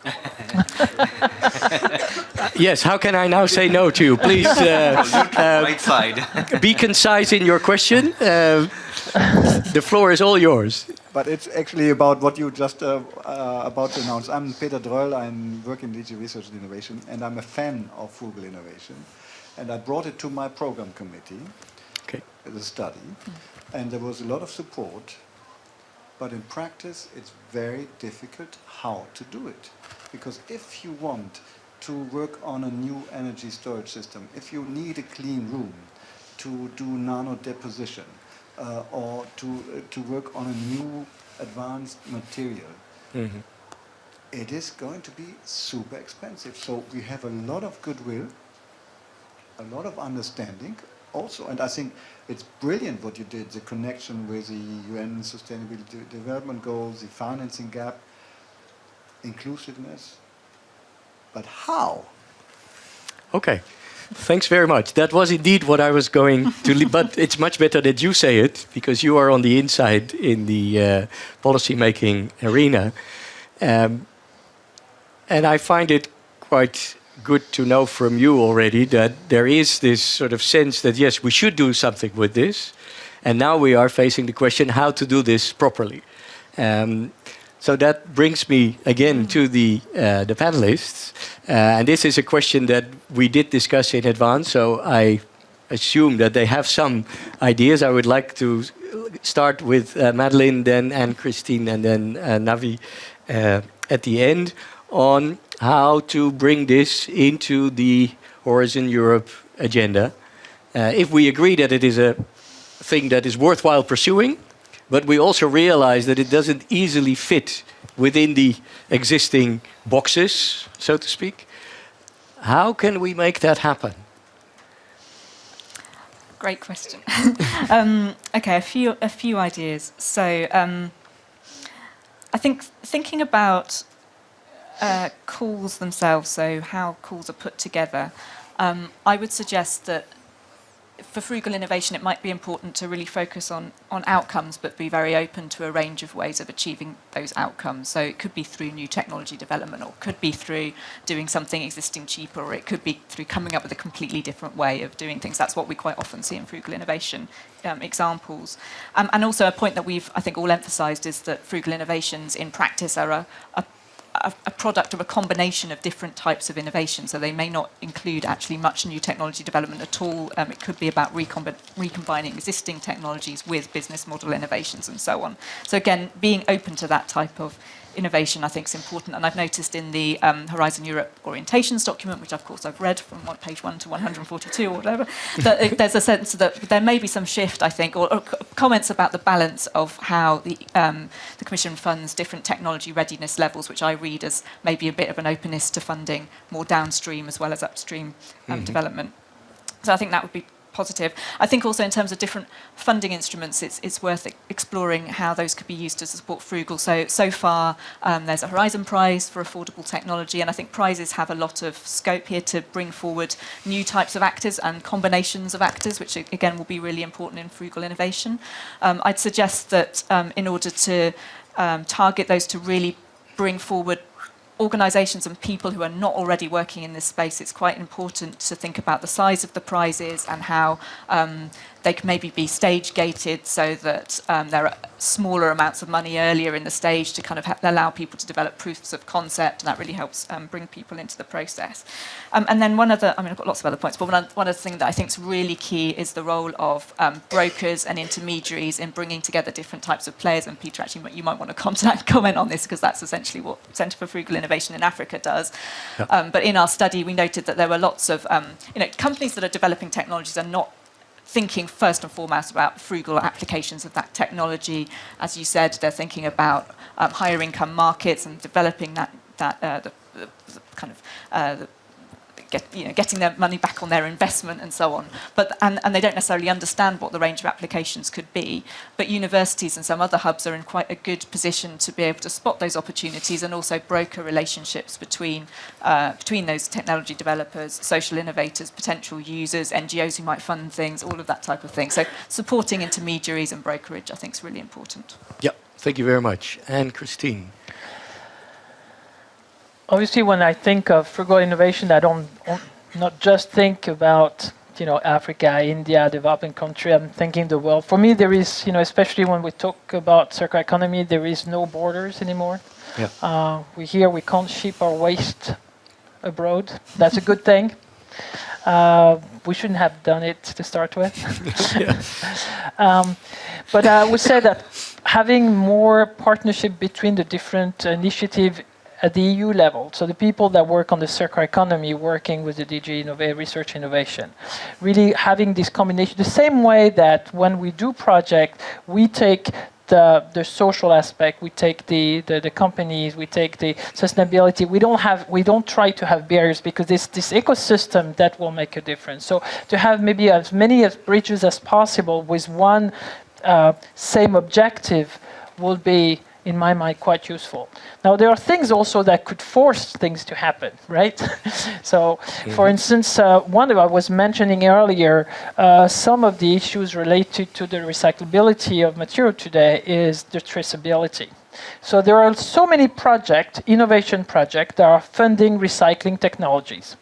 Yes, how can I now say no to you? Please Right side. be concise in your question. The floor is all yours. But it's actually about what you just about to announce. I'm Peter Dreul. I'm working in DG Research and Innovation, and I'm a fan of frugal innovation. And I brought it to my program committee, the study, and there was a lot of support. But in practice, it's very difficult how to do it. Because if you want to work on a new energy storage system, if you need a clean room to do nano deposition, or to work on a new advanced material, it is going to be super expensive. So we have a lot of goodwill, a lot of understanding also, and I think it's brilliant what you did, the connection with the UN Sustainable Development Goals, the financing gap, inclusiveness. But how? Okay. Thanks very much. That was indeed what I was going to but it's much better that you say it, because you are on the inside in the policy-making arena. And I find it quite good to know from you already that there is this sort of sense that, yes, we should do something with this. And now we are facing the question how to do this properly. So that brings me again to the panelists. And this is a question that we did discuss in advance, so I assume that they have some ideas. I would like to start with Madeleine, then and Christine, and then Navi at the end, on how to bring this into the Horizon Europe agenda. If we agree that it is a thing that is worthwhile pursuing, but we also realize that it doesn't easily fit within the existing boxes, so to speak. How can we make that happen? Great question. Okay, a few ideas. So I think thinking about calls themselves, so how calls are put together, I would suggest that for frugal innovation, it might be important to really focus on outcomes, but be very open to a range of ways of achieving those outcomes. So it could be through new technology development, or could be through doing something existing cheaper, or it could be through coming up with a completely different way of doing things. That's what we quite often see in frugal innovation examples. And also a point that we've, I think, all emphasised is that frugal innovations in practice are a product of a combination of different types of innovation. So they may not include actually much new technology development at all. It could be about recombining existing technologies with business model innovations and so on. So again, being open to that type of innovation I think is important. And I've noticed in the Horizon Europe orientations document, which of course I've read from page 1 to 142 or whatever, that there's a sense that there may be some shift, I think, or comments about the balance of how the Commission funds different technology readiness levels, which I read as maybe a bit of an openness to funding more downstream as well as upstream development. So I think that would be positive. I think also in terms of different funding instruments, it's worth exploring how those could be used to support frugal. So far, there's a Horizon Prize for affordable technology, and I think prizes have a lot of scope here to bring forward new types of actors and combinations of actors, which again will be really important in frugal innovation. I'd suggest that in order to target those to really bring forward organisations and people who are not already working in this space, it's quite important to think about the size of the prizes and how they can maybe be stage gated so that there are smaller amounts of money earlier in the stage to kind of allow people to develop proofs of concept, and that really helps bring people into the process. And then one other, I mean, I've got lots of other points, but one other thing that I think is really key is the role of brokers and intermediaries in bringing together different types of players. And Peter, actually, you might want to comment on this, because that's essentially what Centre for Frugal Innovation in Africa does. Yep. But in our study, we noted that there were lots of companies that are developing technologies are not thinking first and foremost about frugal applications of that technology. As you said, they're thinking about higher income markets and developing getting their money back on their investment and so on. But and they don't necessarily understand what the range of applications could be. But universities and some other hubs are in quite a good position to be able to spot those opportunities and also broker relationships between those technology developers, social innovators, potential users, NGOs who might fund things, all of that type of thing. So supporting intermediaries and brokerage, I think, is really important. Yeah, thank you very much. And Christine. Obviously, when I think of frugal innovation, I don't not just think about Africa, India, developing country. I'm thinking the world. For me, there is especially when we talk about circular economy, there is no borders anymore. Yeah. We can't ship our waste abroad. That's a good thing. We shouldn't have done it to start with. But I would say that having more partnership between the different initiatives at the EU level, so the people that work on the circular economy working with the DG Research Innovation, really having this combination, the same way that when we do project, we take the social aspect, we take the companies, we take the sustainability. We don't try to have barriers, because it's this ecosystem that will make a difference. So to have maybe as many as bridges as possible with one same objective will be, in my mind, quite useful. Now, there are things also that could force things to happen, right? So, for instance, one that I was mentioning earlier, some of the issues related to the recyclability of material today is the traceability. So there are so many innovation projects that are funding recycling technologies.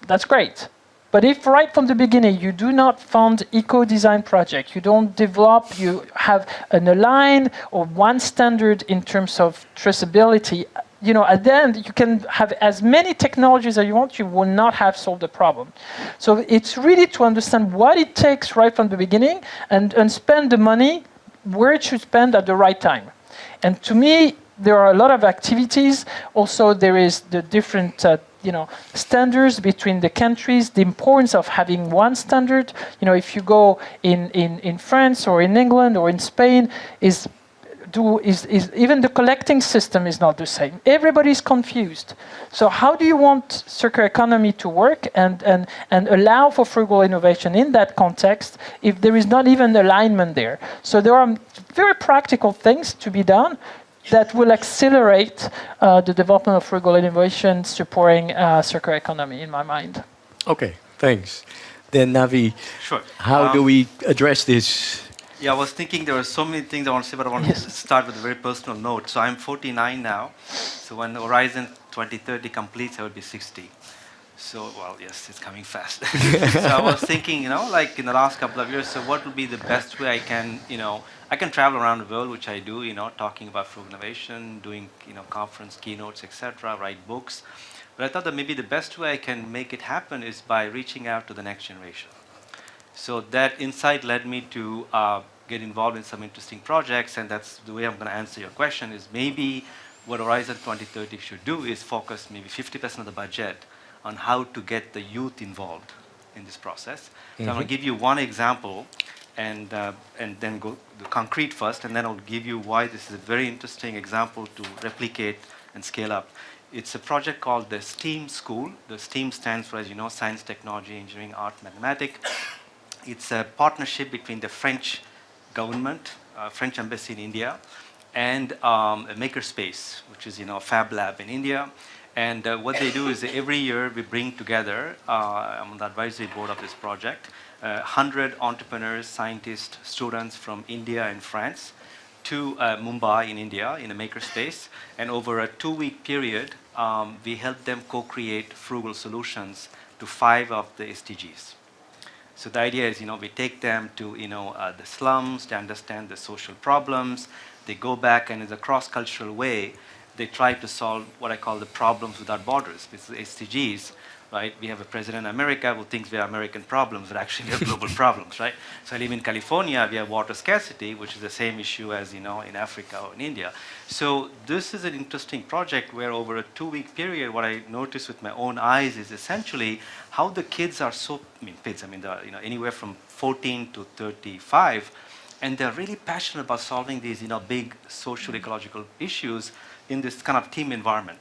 That's great. But if right from the beginning you do not fund eco-design projects, you don't develop, you have an aligned or one standard in terms of traceability, at the end you can have as many technologies as you want, you will not have solved the problem. So it's really to understand what it takes right from the beginning and spend the money where it should spend at the right time. And to me, there are a lot of activities. Also, there is the different standards between the countries, the importance of having one standard. If you go in France or in England or in Spain, is even the collecting system is not the same. Everybody's confused. So how do you want circular economy to work and allow for frugal innovation in that context if there is not even alignment there? So there are very practical things to be done that will accelerate the development of frugal innovation, supporting circular economy, in my mind. Okay, thanks. Then Navi, Sure. how do we address this? Yeah, I was thinking there were so many things I want to say, but I want to start with a very personal note. So I'm 49 now. So when Horizon 2030 completes, I will be 60. So, well, yes, it's coming fast. So I was thinking, like in the last couple of years, so what would be the best way I can, I can travel around the world, which I do, talking about frugal innovation, doing, conference keynotes, etc., write books. But I thought that maybe the best way I can make it happen is by reaching out to the next generation. So that insight led me to get involved in some interesting projects, and that's the way I'm going to answer your question, is maybe what Horizon 2030 should do is focus maybe 50% of the budget on how to get the youth involved in this process. So I'm going to give you one example and then go the concrete first, and then I'll give you why this is a very interesting example to replicate and scale up. It's a project called the STEAM School. The STEAM stands for, as you know, science, technology, engineering, art, mathematics. It's a partnership between the French government, French embassy in India, and a makerspace, which is a fab lab in India. And what they do is every year we bring together, I'm on the advisory board of this project, 100 entrepreneurs, scientists, students from India and France to Mumbai in India in a makerspace. And over a 2-week period, we help them co-create frugal solutions to 5 of the SDGs. So the idea is, we take them to, the slums to understand the social problems. They go back, and in a cross-cultural way, they try to solve what I call the problems without borders. It's the SDGs, right? We have a president in America who thinks we are American problems, but actually we are global problems, right? So I live in California, we have water scarcity, which is the same issue as, in Africa or in India. So this is an interesting project where over a 2-week period, what I noticed with my own eyes is essentially how the kids are they're, anywhere from 14 to 35, and they're really passionate about solving these, big social ecological issues in this kind of team environment.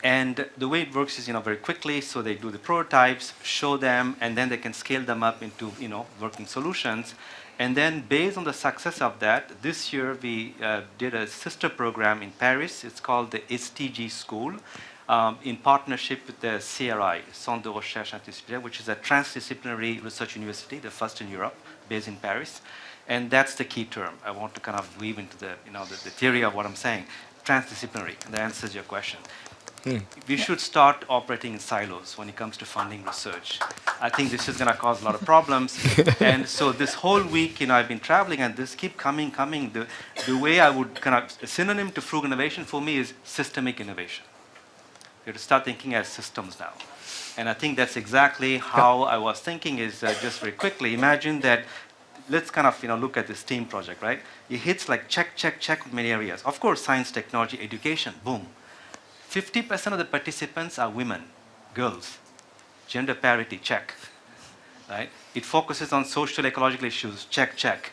And the way it works is, very quickly, so they do the prototypes, show them, and then they can scale them up into, working solutions. And then based on the success of that, this year we did a sister program in Paris. It's called the STG School, in partnership with the CRI, Centre de Recherche Interdisciplinaire, which is a transdisciplinary research university, the first in Europe, based in Paris. And that's the key term. I want to kind of weave into the, the theory of what I'm saying. Transdisciplinary, and that answers your question. We should start operating in silos when it comes to funding research. I think this is going to cause a lot of problems. And so this whole week, I've been traveling, and this keep coming. The way I would kind of, a synonym to frugal innovation for me is systemic innovation. We have to start thinking as systems now. And I think that's exactly how I was thinking is just very quickly, imagine that. Let's kind of look at this team project, right? It hits like check, check, check with many areas. Of course, science, technology, education, boom. 50% of the participants are women, girls. Gender parity, check. Right? It focuses on social ecological issues, check, check.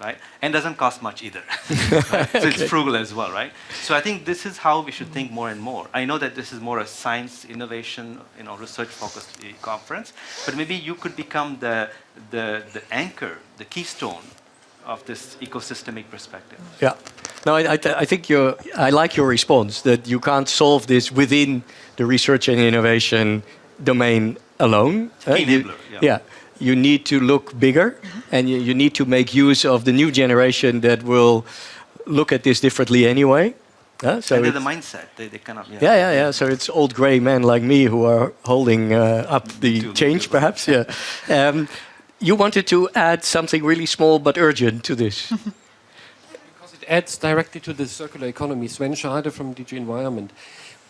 right? And doesn't cost much either. Right? So it's frugal as well, right? So I think this is how we should think more and more. I know that this is more a science, innovation, research-focused conference, but maybe you could become the anchor, the keystone of this ecosystemic perspective. Yeah. No, I think I like your response that you can't solve this within the research and innovation domain alone. Enabler, yeah. You need to look bigger, and you need to make use of the new generation that will look at this differently anyway. So and they're the mindset. They kind of... Yeah. So it's old grey men like me who are holding up the change, perhaps. Yeah. You wanted to add something really small but urgent to this. Because it adds directly to the circular economy. Sven Schade from DG Environment.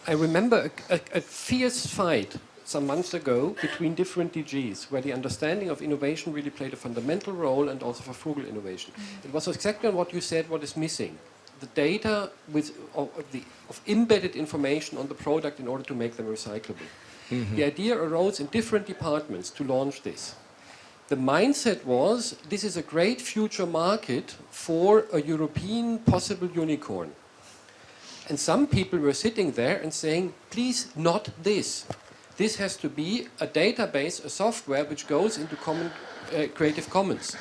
I remember a fierce fight some months ago between different DGs, where the understanding of innovation really played a fundamental role, and also for frugal innovation. It was exactly on what you said, what is missing. The data of embedded information on the product in order to make them recyclable. The idea arose in different departments to launch this. The mindset was, this is a great future market for a European possible unicorn. And some people were sitting there and saying, please, not this. This has to be a database, a software which goes into Creative Commons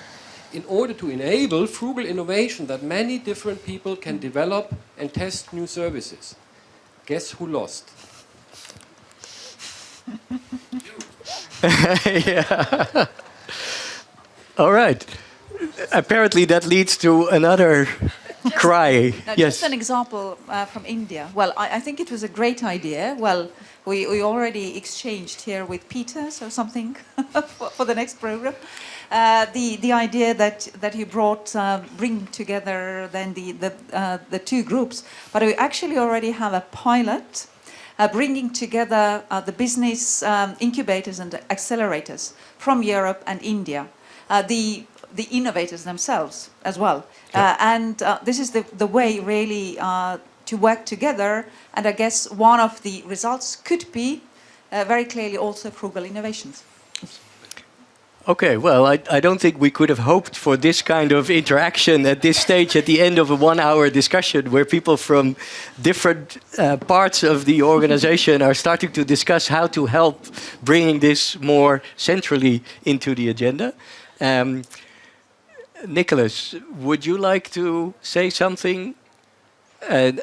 in order to enable frugal innovation that many different people can develop and test new services. Guess who lost? Yeah. All right. Apparently that leads to another cry. Now, Yes. just an example from India. Well, I think it was a great idea. Well, we already exchanged here with Peter, so something for the next program. The idea that he brought, bring together then the two groups, but we actually already have a pilot bringing together the business incubators and accelerators from Europe and India, the innovators themselves as well. And this is the way really to work together. And I guess one of the results could be very clearly also frugal innovations. Okay, well, I don't think we could have hoped for this kind of interaction at this stage, at the end of a 1-hour discussion, where people from different parts of the organization are starting to discuss how to help bringing this more centrally into the agenda. Nicholas, would you like to say something?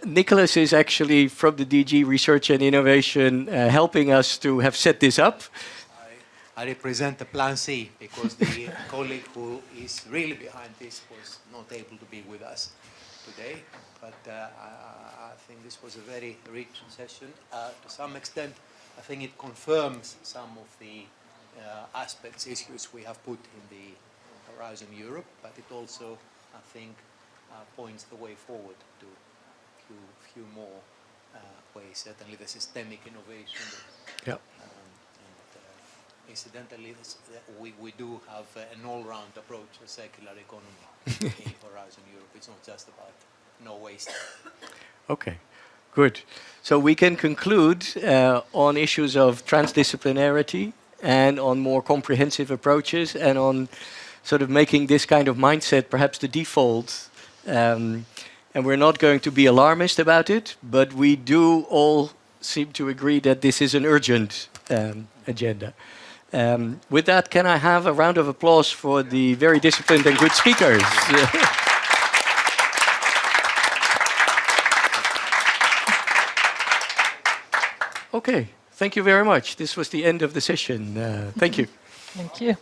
Nicholas is actually from the DG Research and Innovation, helping us to have set this up. I represent the Plan C because the colleague who is really behind this was not able to be with us today. But I think this was a very rich session. To some extent, I think it confirms some of the aspects, issues we have put in the Horizon Europe, but it also, I think, points the way forward to few more ways. Certainly the systemic innovation. Yeah. Incidentally, we do have an all-round approach to circular economy in Horizon Europe. It's not just about no waste. Okay, good. So we can conclude on issues of transdisciplinarity and on more comprehensive approaches and on sort of making this kind of mindset perhaps the default. And we're not going to be alarmist about it, but we do all seem to agree that this is an urgent agenda. With that, can I have a round of applause for the very disciplined and good speakers? Okay, thank you very much. This was the end of the session. Thank you. Thank you.